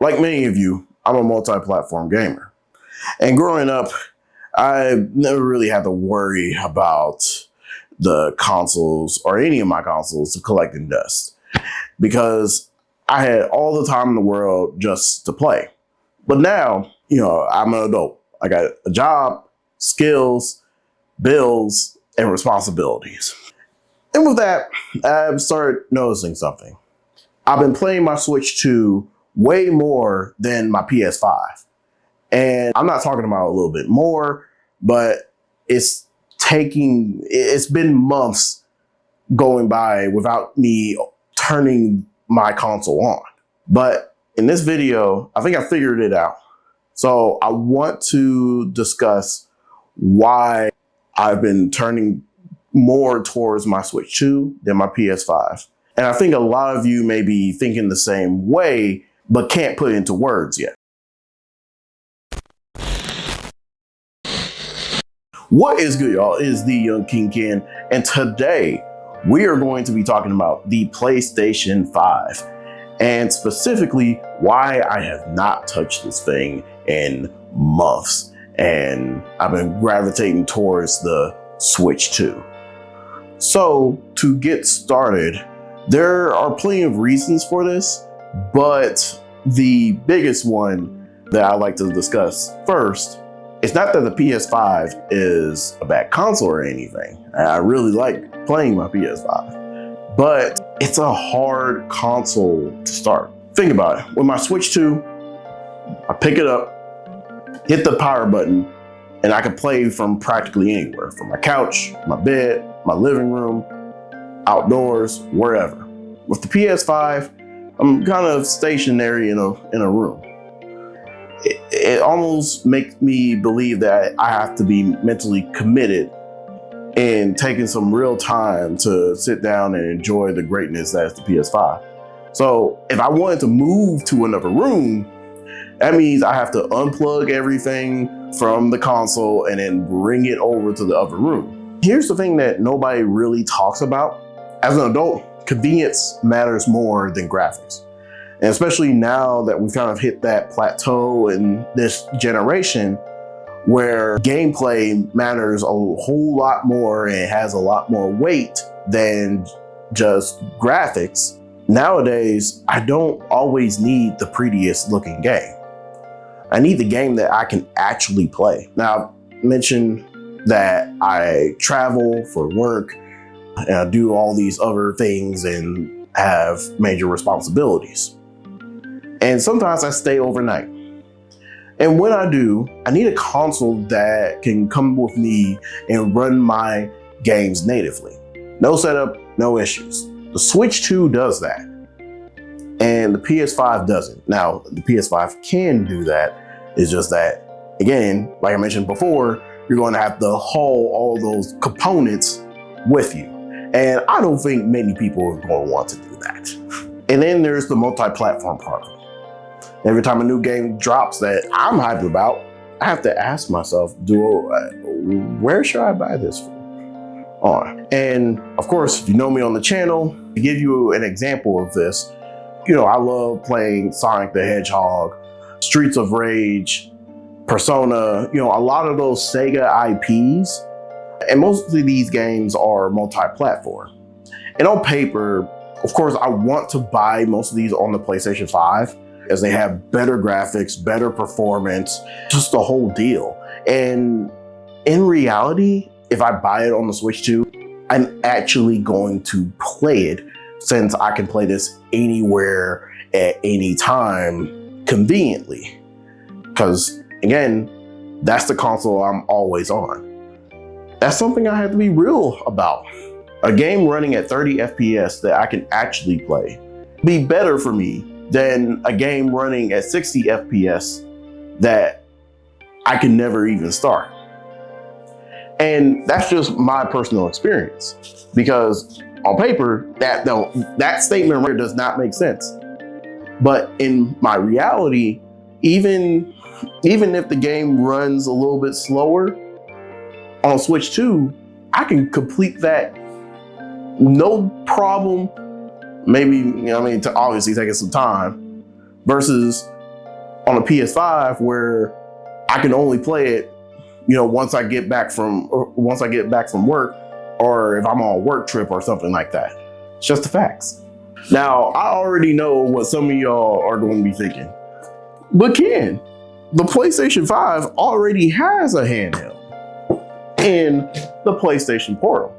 Like many of you, I'm a multi-platform gamer. And growing up, I never really had to worry about the consoles or any of my consoles collecting dust because I had all the time in the world just to play. But now, I'm an adult. I got a job, skills, bills, and responsibilities. And with that, I've started noticing something. I've been playing my Switch 2 way more than my PS5. And I'm not talking about a little bit more, but it's been months going by without me turning my console on. But in this video, I think I figured it out. So I want to discuss why I've been turning more towards my Switch 2 than my PS5. And I think a lot of you may be thinking the same way, but can't put it into words yet. What is good, y'all? It is TheYoungKingKen, and today we are going to be talking about the PlayStation 5, and specifically why I have not touched this thing in months, and I've been gravitating towards the Switch 2. So to get started, there are plenty of reasons for this, but the biggest one that I like to discuss first, it's not that the PS5 is a bad console or anything. I really like playing my PS5, but it's a hard console to start. Think about it. With my Switch 2, I pick it up, hit the power button, and I can play from practically anywhere, from my couch, my bed, my living room, outdoors, wherever. With the PS5, I'm kind of stationary in a room. It almost makes me believe that I have to be mentally committed and taking some real time to sit down and enjoy the greatness that is the PS5. So if I wanted to move to another room, that means I have to unplug everything from the console and then bring it over to the other room. Here's the thing that nobody really talks about. As an adult, convenience matters more than graphics. And especially now that we've kind of hit that plateau in this generation where gameplay matters a whole lot more and has a lot more weight than just graphics. Nowadays, I don't always need the prettiest looking game. I need the game that I can actually play. Now, I mentioned that I travel for work and I do all these other things and have major responsibilities. And sometimes I stay overnight. And when I do, I need a console that can come with me and run my games natively. No setup, no issues. The Switch 2 does that. And the PS5 doesn't. Now, the PS5 can do that. It's just that, again, like I mentioned before, you're going to have to haul all those components with you. And I don't think many people are going to want to do that. And then there's the multi-platform part. Every time a new game drops that I'm hyped about, I have to ask myself, where should I buy this on? And of course, if you know me on the channel, to give you an example of this, I love playing Sonic the Hedgehog, Streets of Rage, Persona, a lot of those Sega IPs. And mostly these games are multi-platform. And on paper, of course, I want to buy most of these on the PlayStation 5 as they have better graphics, better performance, just the whole deal. And in reality, if I buy it on the Switch 2, I'm actually going to play it since I can play this anywhere at any time conveniently. Because again, that's the console I'm always on. That's something I have to be real about. A game running at 30 FPS that I can actually play be better for me than a game running at 60 FPS that I can never even start. And that's just my personal experience, because on paper, that statement right does not make sense. But in my reality, even if the game runs a little bit slower, on Switch 2, I can complete that no problem. Maybe, to obviously taking some time, versus on a PS5 where I can only play it, once I get back from work, or if I'm on a work trip or something like that. It's just the facts. Now, I already know what some of y'all are going to be thinking. But Ken, the PlayStation 5 already has a handheld in the PlayStation Portal.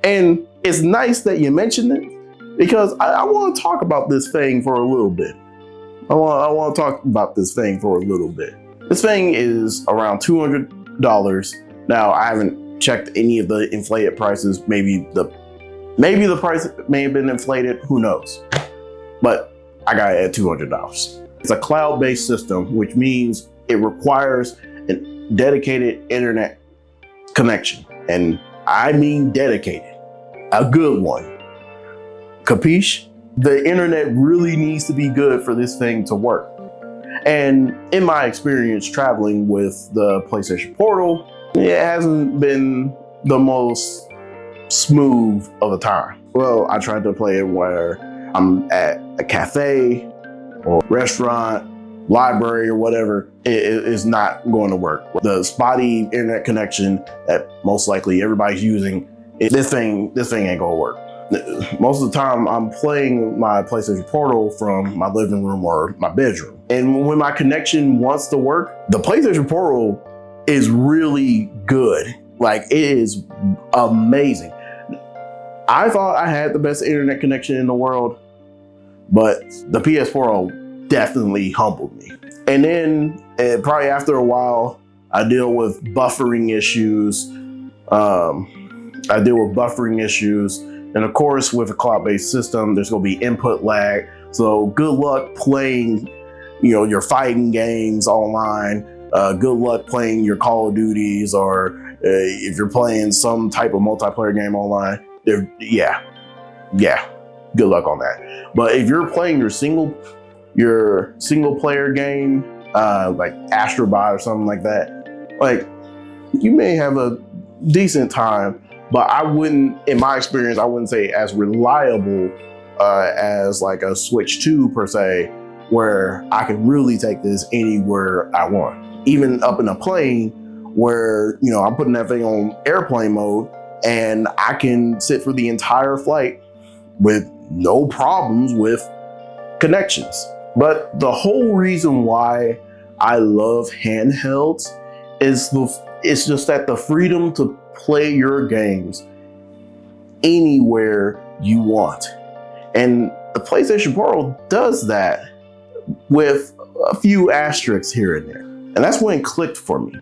And it's nice that you mentioned it, because I want to talk about this thing for a little bit. I want to talk about this thing for a little bit. This thing is around $200. Now, I haven't checked any of the inflated prices. Maybe the price may have been inflated, who knows? But I got it at $200. It's a cloud-based system, which means it requires a dedicated internet connection. And I mean dedicated, a good one. Capiche? The internet really needs to be good for this thing to work. And in my experience traveling with the PlayStation Portal, it hasn't been the most smooth of the time. Well, I tried to play it where I'm at a cafe or restaurant, library or whatever. It is not going to work. The spotty internet connection that most likely everybody's using, this thing ain't gonna work. Most of the time I'm playing my PlayStation Portal from my living room or my bedroom. And when my connection wants to work, the PlayStation Portal is really good. Like, it is amazing. I thought I had the best internet connection in the world, but the PS Portal definitely humbled me. And then probably after a while, I deal with buffering issues. And of course, with a cloud-based system, there's gonna be input lag. So good luck playing, your fighting games online. Good luck playing your Call of Duties, or if you're playing some type of multiplayer game online. Yeah, good luck on that. But if you're playing your single player game, like Astrobot or something like that, like, you may have a decent time. But in my experience, I wouldn't say as reliable as like a Switch 2 per se, where I can really take this anywhere I want. Even up in a plane where, I'm putting that thing on airplane mode and I can sit for the entire flight with no problems with connections. But the whole reason why I love handhelds is it's just that the freedom to play your games anywhere you want. And the PlayStation Portal does that with a few asterisks here and there. And that's when it clicked for me.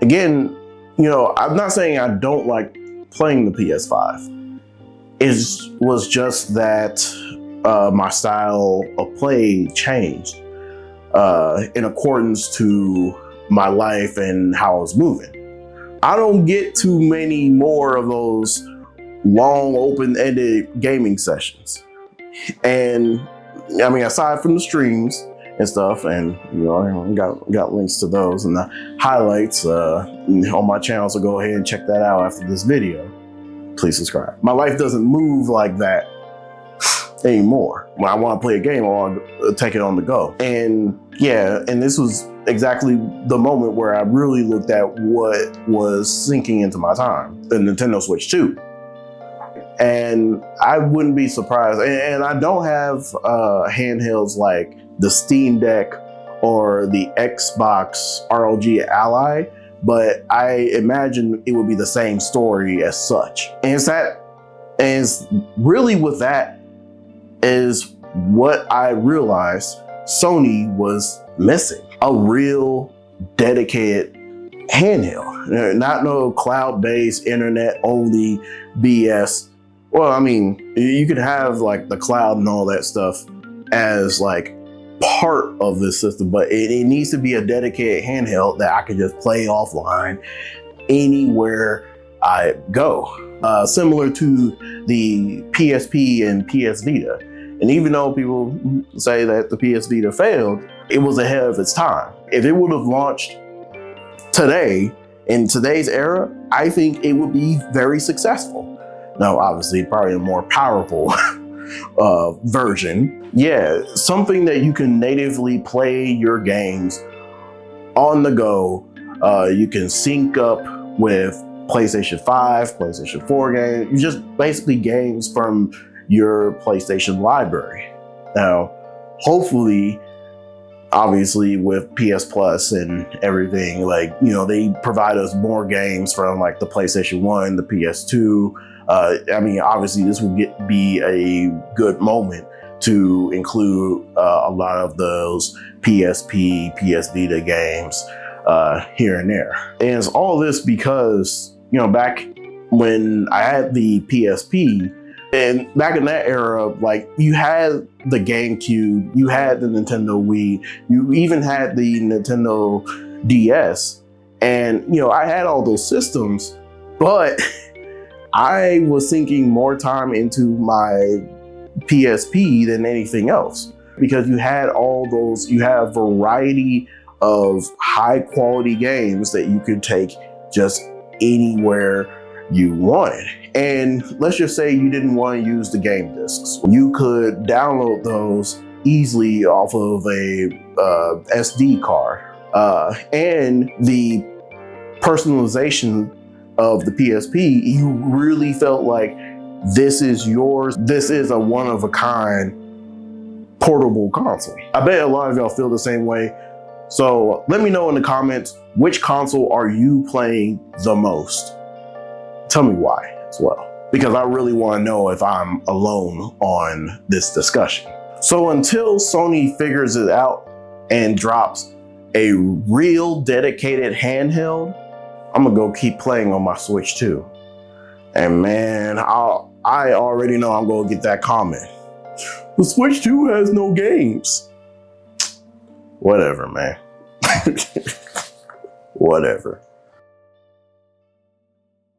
Again, I'm not saying I don't like playing the PS5. It was just that my style of play changed in accordance to my life and how I was moving. I don't get too many more of those long open-ended gaming sessions. And I mean, aside from the streams and stuff, and I got links to those and the highlights on my channel, so go ahead and check that out after this video. Please subscribe. My life doesn't move like that anymore. When I want to play a game, I want to take it on the go. And yeah, and this was exactly the moment where I really looked at what was sinking into my time, the Nintendo Switch 2. And I wouldn't be surprised, and I don't have handhelds like the Steam Deck or the Xbox ROG Ally, but I imagine it would be the same story as such. And it's really with that is what I realized Sony was missing. A real dedicated handheld, not no cloud-based internet only BS. Well, I mean, you could have like the cloud and all that stuff as like part of this system, but it needs to be a dedicated handheld that I can just play offline anywhere I go. Similar to the PSP and PS Vita. And even though people say that the PS Vita failed, it was ahead of its time. If it would have launched today, in today's era, I think it would be very successful. Now, obviously, probably a more powerful version. Yeah, something that you can natively play your games on the go. You can sync up with PlayStation 5, PlayStation 4 games, just basically games from your PlayStation library. Now, hopefully, obviously with PS Plus and everything, like, you know, they provide us more games from like the PlayStation 1, the PS2. I mean, obviously this would be a good moment to include a lot of those PSP, PS Vita games here and there. And it's all this because, you know, back when I had the PSP, and back in that era, like, you had the GameCube, you had the Nintendo Wii, you even had the Nintendo DS. And, you know, I had all those systems, but I was sinking more time into my PSP than anything else, because you had all those, you had a variety of high quality games that you could take just anywhere you wanted. And let's just say you didn't want to use the game discs. You could download those easily off of a SD card. And the personalization of the PSP, you really felt like this is yours. This is a one-of-a-kind portable console. I bet a lot of y'all feel the same way. So let me know in the comments, which console are you playing the most? Tell me why as well, because I really want to know if I'm alone on this discussion. So until Sony figures it out and drops a real dedicated handheld, I'm gonna go keep playing on my Switch 2. And man, I already know I'm gonna get that comment. The Switch 2 has no games. Whatever, man. Whatever.